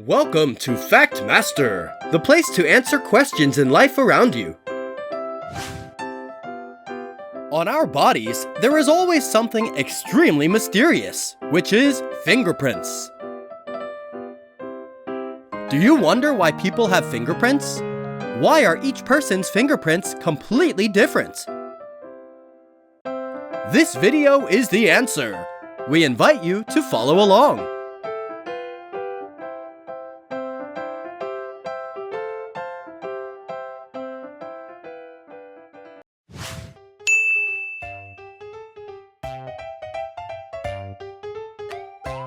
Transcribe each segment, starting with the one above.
Welcome to Fact Master, the place to answer questions in life around you. On our bodies, there is always something extremely mysterious, which is fingerprints. Do you wonder why people have fingerprints? Why are each person's fingerprints completely different? This video is the answer. We invite you to follow along.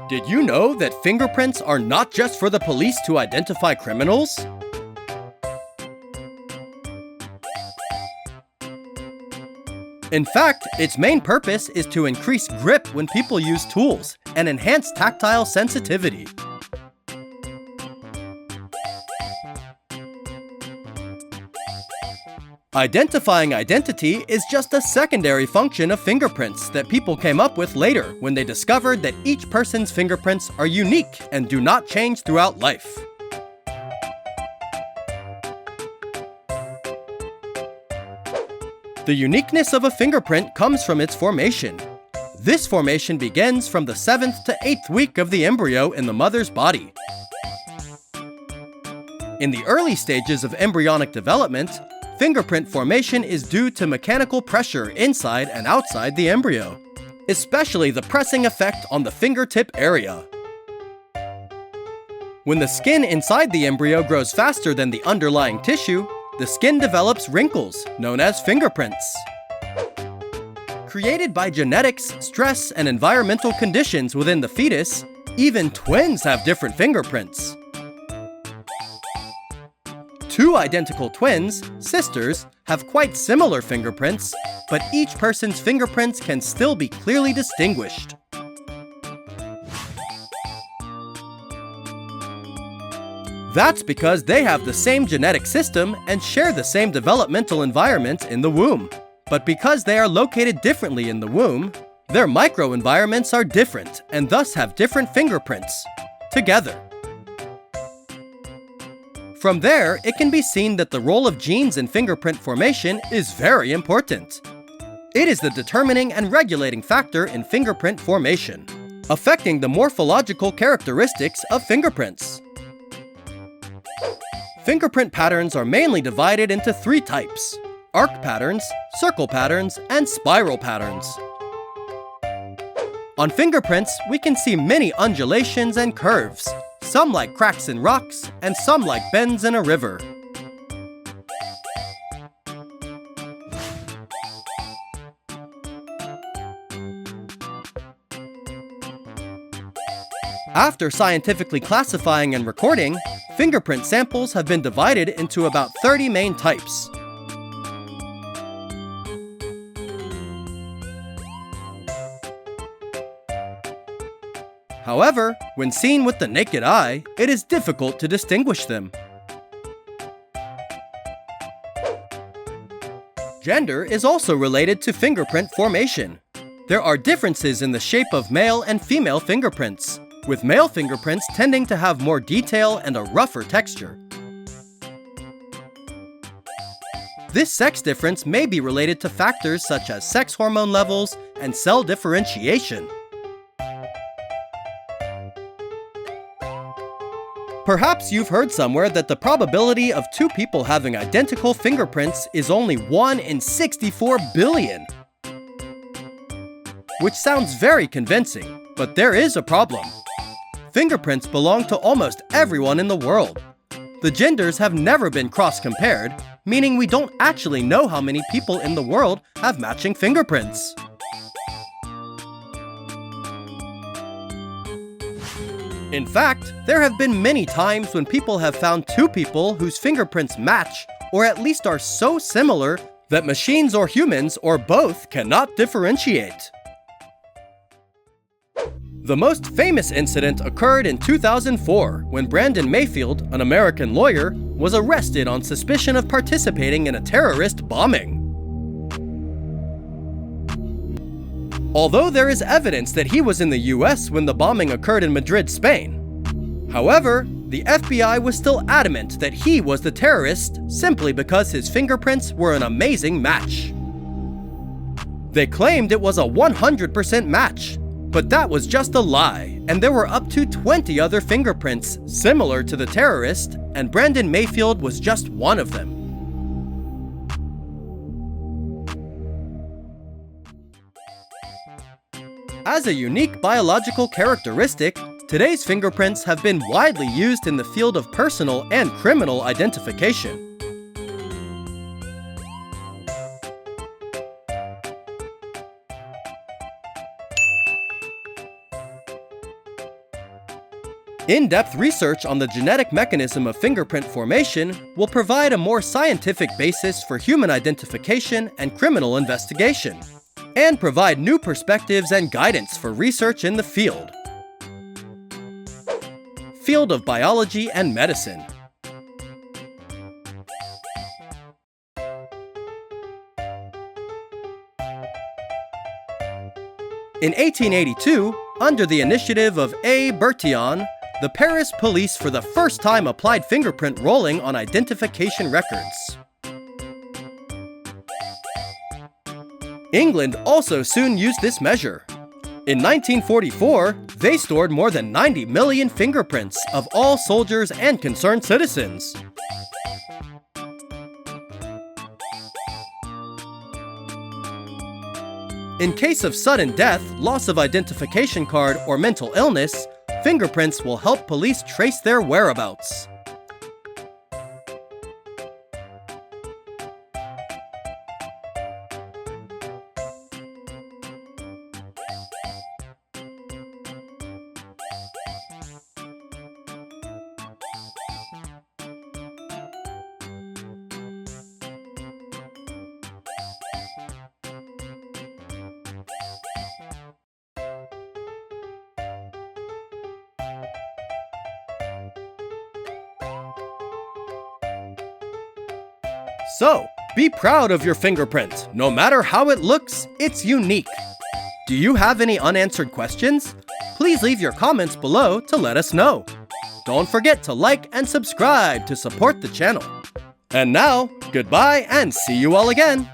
Did you know that fingerprints are not just for the police to identify criminals? In fact, its main purpose is to increase grip when people use tools and enhance tactile sensitivity. Identifying identity is just a secondary function of fingerprints that people came up with later when they discovered that each person's fingerprints are unique and do not change throughout life. The uniqueness of a fingerprint comes from its formation. This formation begins from the 7th to 8th week of the embryo in the mother's body. In the early stages of embryonic development, fingerprint formation is due to mechanical pressure inside and outside the embryo, especially the pressing effect on the fingertip area. When the skin inside the embryo grows faster than the underlying tissue, the skin develops wrinkles, known as fingerprints. Created by genetics, stress, and environmental conditions within the fetus, even twins have different fingerprints. Two identical twins, sisters, have quite similar fingerprints, but each person's fingerprints can still be clearly distinguished. That's because they have the same genetic system and share the same developmental environment in the womb. But because they are located differently in the womb, their microenvironments are different and thus have different fingerprints together. From there, it can be seen that the role of genes in fingerprint formation is very important. It is the determining and regulating factor in fingerprint formation, affecting the morphological characteristics of fingerprints. Fingerprint patterns are mainly divided into three types: arc patterns, circle patterns, and spiral patterns. On fingerprints, we can see many undulations and curves, some like cracks in rocks, and some like bends in a river. After scientifically classifying and recording, fingerprint samples have been divided into about 30 main types. However, when seen with the naked eye, it is difficult to distinguish them. Gender is also related to fingerprint formation. There are differences in the shape of male and female fingerprints, with male fingerprints tending to have more detail and a rougher texture. This sex difference may be related to factors such as sex hormone levels and cell differentiation. Perhaps you've heard somewhere that the probability of two people having identical fingerprints is only 1 in 64 billion. Which sounds very convincing, but there is a problem. Fingerprints belong to almost everyone in the world. The genders have never been cross-compared, meaning we don't actually know how many people in the world have matching fingerprints. In fact, there have been many times when people have found two people whose fingerprints match, or at least are so similar that machines or humans or both cannot differentiate. The most famous incident occurred in 2004 when Brandon Mayfield, an American lawyer, was arrested on suspicion of participating in a terrorist bombing. Although there is evidence that he was in the US when the bombing occurred in Madrid, Spain. However, the FBI was still adamant that he was the terrorist simply because his fingerprints were an amazing match. They claimed it was a 100% match, but that was just a lie, and there were up to 20 other fingerprints similar to the terrorist, and Brandon Mayfield was just one of them. As a unique biological characteristic, today's fingerprints have been widely used in the field of personal and criminal identification. In-depth research on the genetic mechanism of fingerprint formation will provide a more scientific basis for human identification and criminal investigation, and provide new perspectives and guidance for research in the field. Field of Biology and Medicine. In 1882, under the initiative of A. Bertillon, the Paris police for the first time applied fingerprint rolling on identification records. England also soon used this measure. In 1944, they stored more than 90 million fingerprints of all soldiers and concerned citizens. In case of sudden death, loss of identification card, or mental illness, fingerprints will help police trace their whereabouts. So, be proud of your fingerprint. No matter how it looks, it's unique. Do you have any unanswered questions? Please leave your comments below to let us know. Don't forget to like and subscribe to support the channel. And now, goodbye and see you all again.